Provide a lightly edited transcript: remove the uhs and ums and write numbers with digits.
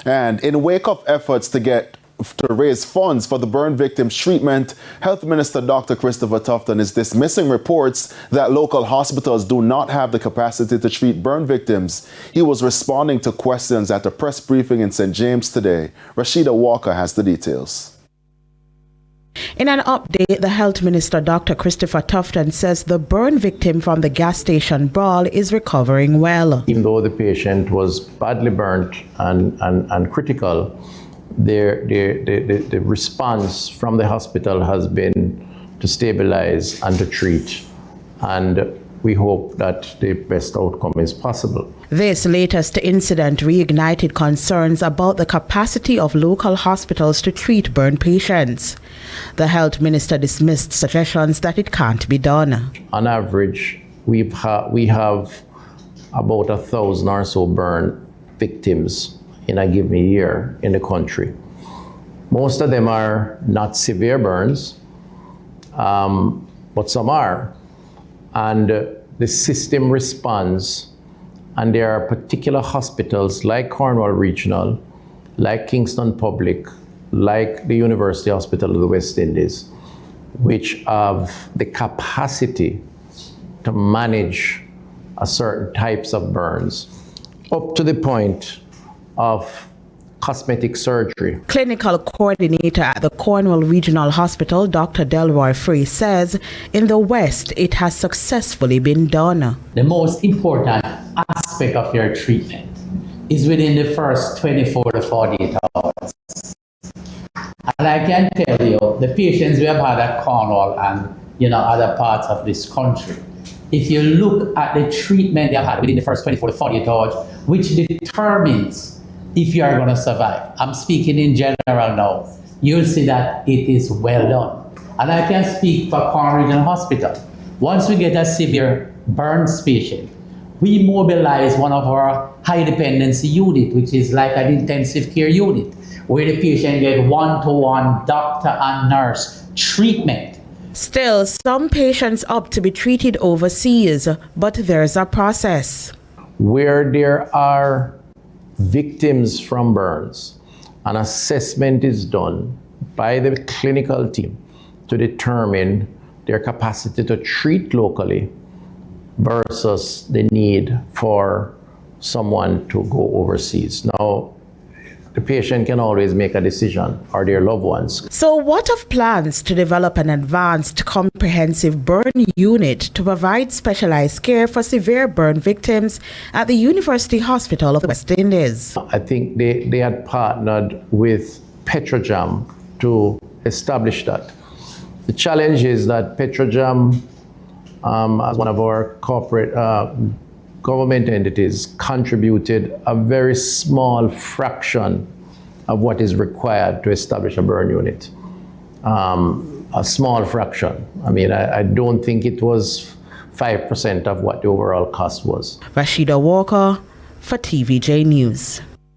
And in wake of efforts to raise funds for the burn victims' treatment, Health Minister Dr. Christopher Tufton is dismissing reports that local hospitals do not have the capacity to treat burn victims. He was responding to questions at a press briefing in St. James today. Rashida Walker has the details. In an update, the Health Minister Dr. Christopher Tufton says the burn victim from the gas station brawl is recovering well. Even though the patient was badly burnt and critical, the response from the hospital has been to stabilize and to treat, and we hope that the best outcome is possible. This latest incident reignited concerns about the capacity of local hospitals to treat burn patients. The health minister dismissed suggestions that it can't be done. On average, we have about 1,000 or so burn victims in a given year in the country. Most of them are not severe burns, but some are. And the system responds, and there are particular hospitals like Cornwall Regional, like Kingston Public, like the University Hospital of the West Indies, which have the capacity to manage certain types of burns, up to the point of cosmetic surgery. Clinical coordinator at the Cornwall Regional Hospital, Dr. Delroy Frey, says in the West it has successfully been done. The most important aspect of your treatment is within the first 24 to 48 hours. And I can tell you, the patients we have had at Cornwall and other parts of this country, if you look at the treatment they have had within the first 24 to 48 hours, which determines if you are going to survive, I'm speaking in general now, you'll see that it is well done. And I can speak for Cornwall Regional Hospital. Once we get a severe burns patient, we mobilize one of our high dependency unit, which is like an intensive care unit, where the patient get one-to-one doctor and nurse treatment. Still, some patients opt to be treated overseas, but there's a process. Where there are victims from burns, an assessment is done by the clinical team to determine their capacity to treat locally versus the need for someone to go overseas. Now, the patient can always make a decision, or their loved ones. So what of plans to develop an advanced comprehensive burn unit to provide specialized care for severe burn victims at the University Hospital of the West Indies? I think they had partnered with Petrojam to establish that. The challenge is that Petrojam, as one of our corporate government entities, contributed a very small fraction of what is required to establish a burn unit. A small fraction. I mean, I don't think it was 5% of what the overall cost was. Rashida Walker for TVJ News.